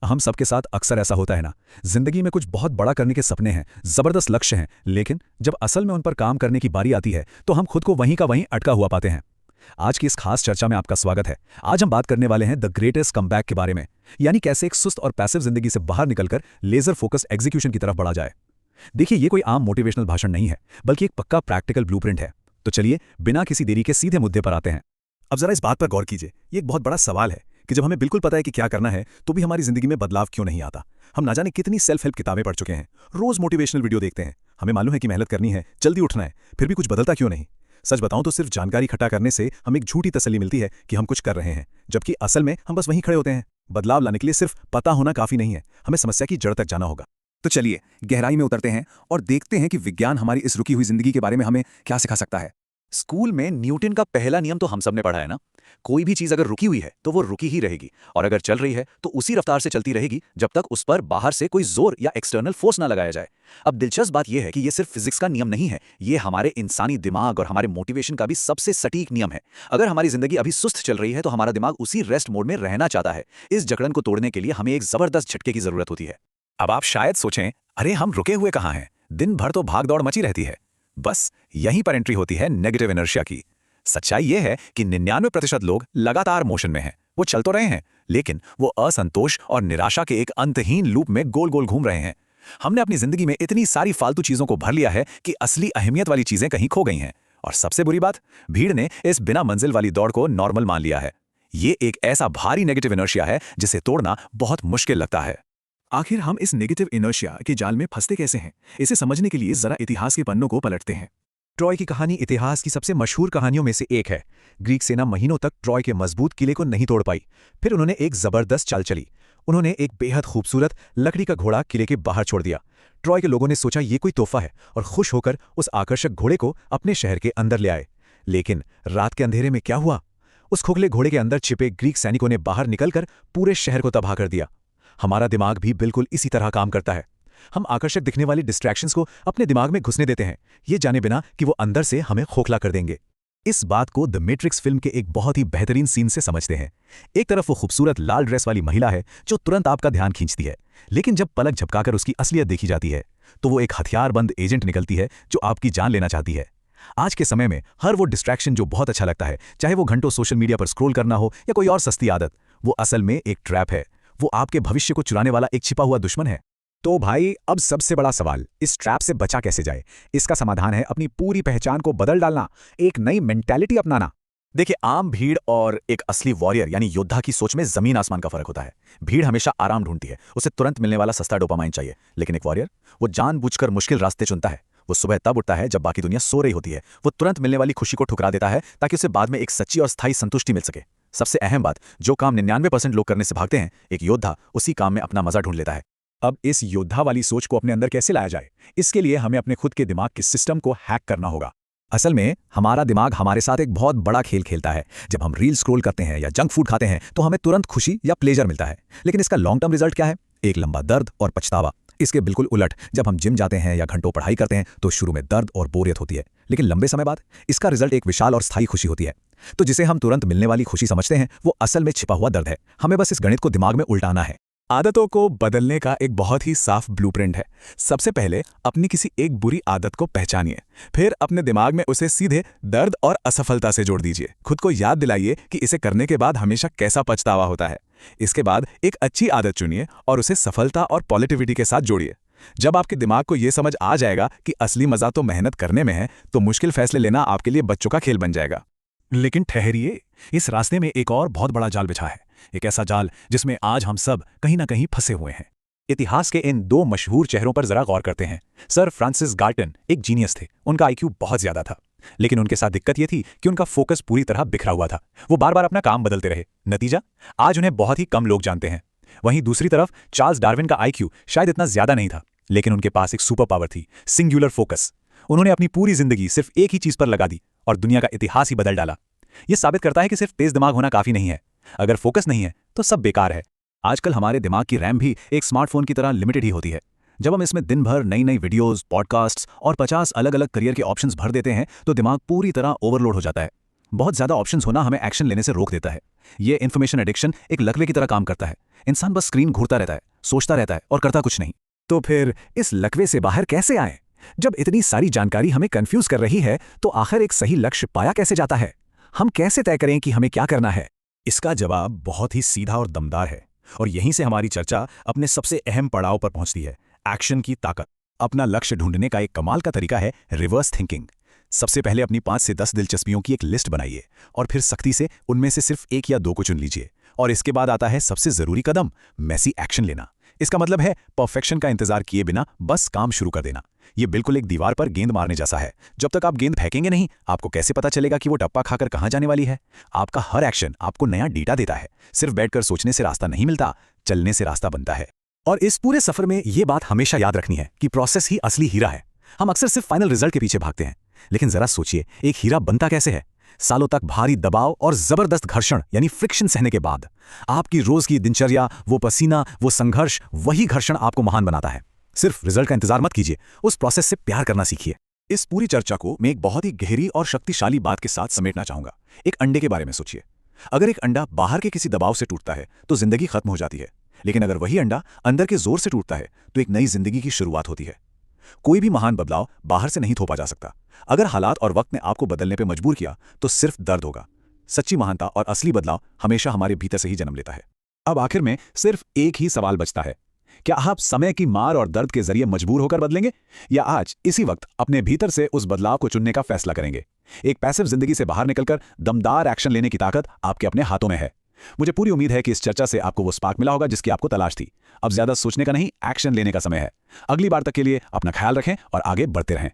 हम सबके साथ अक्सर ऐसा होता है ना। जिंदगी में कुछ बहुत बड़ा करने के सपने हैं, जबरदस्त लक्ष्य हैं, लेकिन जब असल में उन पर काम करने की बारी आती है तो हम खुद को वहीं का वहीं अटका हुआ पाते हैं। आज की इस खास चर्चा में आपका स्वागत है। आज हम बात करने वाले हैं द ग्रेटेस्ट कमबैक के बारे में, यानी कैसे एक सुस्त और पैसिव जिंदगी से बाहर निकलकर लेजर फोकस एग्जीक्यूशन की तरफ बढ़ा जाए। देखिए, ये कोई आम मोटिवेशनल भाषण नहीं है, बल्कि एक पक्का प्रैक्टिकल ब्लूप्रिंट है। तो चलिए, बिना किसी देरी के सीधे मुद्दे पर आते हैं। अब जरा इस बात पर गौर कीजिए, ये एक बहुत बड़ा सवाल है कि जब हमें बिल्कुल पता है कि क्या करना है, तो भी हमारी जिंदगी में बदलाव क्यों नहीं आता। हम ना जाने कितनी सेल्फ हेल्प किताबें पढ़ चुके हैं, रोज मोटिवेशनल वीडियो देखते हैं, हमें मालूम है कि मेहनत करनी है, जल्दी उठना है, फिर भी कुछ बदलता क्यों नहीं। सच बताऊं तो सिर्फ जानकारी इकट्ठा करने से हमें एक झूठी तसल्ली मिलती है कि हम कुछ कर रहे हैं, जबकि असल में हम बस वहीं खड़े होते हैं। बदलाव लाने के लिए सिर्फ पता होना काफी नहीं है, हमें समस्या की जड़ तक जाना होगा। तो चलिए गहराई में उतरते हैं और देखते हैं कि विज्ञान हमारी इस रुकी हुई जिंदगी के बारे में हमें क्या सिखा सकता है। स्कूल में न्यूटन का पहला नियम तो हम सब ने पढ़ा है ना। कोई भी चीज अगर रुकी हुई है तो वो रुकी ही रहेगी, और अगर चल रही है तो उसी रफ्तार से चलती रहेगी जब तक उस पर बाहर से कोई जोर या एक्सटर्नल फोर्स ना लगाया जाए। अब दिलचस्प बात यह है कि ये सिर्फ फिजिक्स का नियम नहीं है, ये हमारे इंसानी दिमाग और हमारे मोटिवेशन का भी सबसे सटीक नियम है। अगर हमारी जिंदगी अभी सुस्त चल रही है तो हमारा दिमाग उसी रेस्ट मोड में रहना चाहता है। इस जकड़न को तोड़ने के लिए हमें एक जबरदस्त झटके की जरूरत होती है। अब आप शायद सोचें, अरे हम रुके हुए कहाँ हैं, दिन भर तो भाग दौड़ मची रहती है। बस यहीं पर एंट्री होती है नेगेटिव इनर्शिया की। सच्चाई यह है कि 99% लोग लगातार मोशन में हैं। वो चल तो रहे हैं, लेकिन वो असंतोष और निराशा के एक अंतहीन लूप में गोल गोल घूम रहे हैं। हमने अपनी जिंदगी में इतनी सारी फालतू चीजों को भर लिया है कि असली अहमियत वाली चीजें कहीं खो गई हैं। और सबसे बुरी बात, भीड़ ने इस बिना मंजिल वाली दौड़ को नॉर्मल मान लिया है। ये एक ऐसा भारी नेगेटिव इनर्शिया है जिसे तोड़ना बहुत मुश्किल लगता है। आखिर हम इस नेगेटिव इनर्शिया के जाल में फंसते कैसे हैं, इसे समझने के लिए जरा इतिहास के पन्नों को पलटते हैं। ट्रॉय की कहानी इतिहास की सबसे मशहूर कहानियों में से एक है। ग्रीक सेना महीनों तक ट्रॉय के मजबूत किले को नहीं तोड़ पाई। फिर उन्होंने एक जबरदस्त चाल चली। उन्होंने एक बेहद खूबसूरत लकड़ी का घोड़ा किले के बाहर छोड़ दिया। ट्रॉय के लोगों ने सोचा ये कोई तोहफा है, और खुश होकर उस आकर्षक घोड़े को अपने शहर के अंदर ले आए। लेकिन रात के अंधेरे में क्या हुआ? उस खोखले घोड़े के अंदर छिपे ग्रीक सैनिकों ने बाहर निकलकर पूरे शहर को तबाह कर दिया। हमारा दिमाग भी बिल्कुल इसी तरह काम करता है। हम आकर्षक दिखने वाली डिस्ट्रैक्शंस को अपने दिमाग में घुसने देते हैं, ये जाने बिना कि वो अंदर से हमें खोखला कर देंगे। इस बात को द मैट्रिक्स फिल्म के एक बहुत ही बेहतरीन सीन से समझते हैं। एक तरफ वो खूबसूरत लाल ड्रेस वाली महिला है जो तुरंत आपका ध्यान खींचती है, लेकिन जब पलक झपकाकर उसकी असलियत देखी जाती है तो वो एक हथियारबंद एजेंट निकलती है जो आपकी जान लेना चाहती है। आज के समय में हर वो डिस्ट्रैक्शन जो बहुत अच्छा लगता है, चाहे वो घंटों सोशल मीडिया पर स्क्रॉल करना हो या कोई और सस्ती आदत, वो असल में एक ट्रैप है। वो आपके भविष्य को चुराने वाला एक छिपा हुआ दुश्मन है। तो भाई, अब सबसे बड़ा सवाल, इस ट्रैप से बचा कैसे जाए? इसका समाधान है अपनी पूरी पहचान को बदल डालना, एक नई मेंटालिटी अपनाना। देखिए, आम भीड़ और एक असली वॉरियर यानी योद्धा की सोच में जमीन आसमान का फर्क होता है। भीड़ हमेशा आराम ढूंढती है, उसे तुरंत मिलने वाला सस्ता डोपामाइन चाहिए। लेकिन एक वॉरियर, वो जानबूझकर मुश्किल रास्ते चुनता है। वो सुबह तब उठता है जब बाकी दुनिया सो रही होती है। वो तुरंत मिलने वाली खुशी को ठुकरा देता है ताकि उसे बाद में एक सच्ची और स्थायी संतुष्टि मिल सके। सबसे अहम बात, जो काम 99% लोग करने से भागते हैं, एक योद्धा उसी काम में अपना मजा ढूंढ लेता है। अब इस योद्धा वाली सोच को अपने अंदर कैसे लाया जाए? इसके लिए हमें अपने खुद के दिमाग के सिस्टम को हैक करना होगा। असल में हमारा दिमाग हमारे साथ एक बहुत बड़ा खेल खेलता है। जब हम रील स्क्रॉल करते हैं या जंक फूड खाते हैं तो हमें तुरंत खुशी या प्लेजर मिलता है, लेकिन इसका लॉन्ग टर्म रिजल्ट क्या है? एक लंबा दर्द और पछतावा। इसके बिल्कुल उलट, जब हम जिम जाते हैं या घंटों पढ़ाई करते हैं तो शुरू में दर्द और बोरियत होती है, लेकिन लंबे समय बाद इसका रिजल्ट एक विशाल और स्थायी खुशी होती है। तो जिसे हम तुरंत मिलने वाली खुशी समझते हैं, वो असल में छिपा हुआ दर्द है। हमें बस इस गणित को दिमाग में उल्टाना है। आदतों को बदलने का एक बहुत ही साफ ब्लूप्रिंट है। सबसे पहले अपनी किसी एक बुरी आदत को पहचानिए, फिर अपने दिमाग में उसे सीधे दर्द और असफलता से जोड़ दीजिए। खुद को याद दिलाइए कि इसे करने के बाद हमेशा कैसा पछतावा होता है। इसके बाद एक अच्छी आदत चुनिए और उसे सफलता और पॉजिटिविटी के साथ जोड़िए। जब आपके दिमाग को यह समझ आ जाएगा कि असली मजा तो मेहनत करने में है, तो मुश्किल फैसले लेना आपके लिए बच्चों का खेल बन जाएगा। लेकिन ठहरिए, इस रास्ते में एक और बहुत बड़ा जाल बिछा है, एक ऐसा जाल जिसमें आज हम सब कहीं ना कहीं फंसे हुए हैं। इतिहास के इन दो मशहूर चेहरों पर जरा गौर करते हैं। सर फ्रांसिस गाल्टन एक जीनियस थे, उनका आईक्यू बहुत ज्यादा था, लेकिन उनके साथ दिक्कत यह थी कि उनका फोकस पूरी तरह बिखरा हुआ था। वो बार बार अपना काम बदलते रहे। नतीजा, आज उन्हें बहुत ही कम लोग जानते हैं। वहीं दूसरी तरफ चार्ल्स डार्विन का आईक्यू शायद इतना ज्यादा नहीं था, लेकिन उनके पास एक सुपर पावर थी, सिंगुलर फोकस। उन्होंने अपनी पूरी जिंदगी सिर्फ एक ही चीज पर लगा दी और दुनिया का इतिहास ही बदल डाला। यह साबित करता है कि सिर्फ तेज दिमाग होना काफी नहीं है, अगर फोकस नहीं है तो सब बेकार है। आजकल हमारे दिमाग की रैम भी एक स्मार्टफोन की तरह लिमिटेड ही होती है। जब हम इसमें दिन भर नई नई वीडियोस, पॉडकास्ट्स और 50 अलग अलग करियर के ऑप्शंस भर देते हैं तो दिमाग पूरी तरह ओवरलोड हो जाता है। बहुत ज़्यादा ऑप्शंस होना हमें एक्शन लेने से रोक देता है। ये इन्फॉर्मेशन एडिक्शन एक लकवे की तरह काम करता है। इंसान बस स्क्रीन घूरता रहता है, सोचता रहता है और करता कुछ नहीं। तो फिर इस लकवे से बाहर कैसे आए? जब इतनी सारी जानकारी हमें कंफ्यूज कर रही है, तो आखिर एक सही लक्ष्य पाया कैसे जाता है? हम कैसे तय करें कि हमें क्या करना है? इसका जवाब बहुत ही सीधा और दमदार है, और यहीं से हमारी चर्चा अपने सबसे अहम पड़ाव पर पहुंचती है, एक्शन की ताकत। अपना लक्ष्य ढूंढने का एक कमाल का तरीका है रिवर्स थिंकिंग। सबसे पहले अपनी 5 से 10 दिलचस्पियों की एक लिस्ट बनाइए और फिर सख्ती से उनमें से सिर्फ 1 या 2 को चुन लीजिए। और इसके बाद आता है सबसे जरूरी कदम, मैसी एक्शन लेना। इसका मतलब है परफेक्शन का इंतजार किए बिना बस काम शुरू कर देना। ये बिल्कुल एक दीवार पर गेंद मारने जैसा है। जब तक आप गेंद फेंकेंगे नहीं, आपको कैसे पता चलेगा कि वो टप्पा खाकर कहाँ जाने वाली है? आपका हर एक्शन आपको नया डेटा देता है। सिर्फ बैठकर सोचने से रास्ता नहीं मिलता, चलने से रास्ता बनता है। और इस पूरे सफर में ये बात हमेशा याद रखनी है कि प्रोसेस ही असली हीरा है। हम अक्सर सिर्फ फाइनल रिजल्ट के पीछे भागते हैं, लेकिन जरा सोचिए, एक हीरा बनता कैसे है? सालों तक भारी दबाव और जबरदस्त घर्षण यानी फ्रिक्शन सहने के बाद। आपकी रोज की दिनचर्या, वो पसीना, वो संघर्ष, वही घर्षण आपको महान बनाता है। सिर्फ रिजल्ट का इंतजार मत कीजिए, उस प्रोसेस से प्यार करना सीखिए। इस पूरी चर्चा को मैं एक बहुत ही गहरी और शक्तिशाली बात के साथ समेटना चाहूंगा। एक अंडे के बारे में सोचिए। अगर एक अंडा बाहर के किसी दबाव से टूटता है तो जिंदगी खत्म हो जाती है, लेकिन अगर वही अंडा अंदर के जोर से टूटता है तो एक नई जिंदगी की शुरुआत होती है। कोई भी महान बदलाव बाहर से नहीं थोपा जा सकता। अगर हालात और वक्त ने आपको बदलने पर मजबूर किया तो सिर्फ दर्द होगा। सच्ची महानता और असली बदलाव हमेशा हमारे भीतर से ही जन्म लेता है। अब आखिर में सिर्फ एक ही सवाल बचता है, क्या आप समय की मार और दर्द के जरिए मजबूर होकर बदलेंगे, या आज इसी वक्त अपने भीतर से उस बदलाव को चुनने का फैसला करेंगे? एक पैसिव जिंदगी से बाहर निकलकर दमदार एक्शन लेने की ताकत आपके अपने हाथों में है। मुझे पूरी उम्मीद है कि इस चर्चा से आपको वो स्पार्क मिला होगा जिसकी आपको तलाश थी। अब ज्यादा सोचने का नहीं, एक्शन लेने का समय है। अगली बार तक के लिए अपना ख्याल रखें और आगे बढ़ते रहें।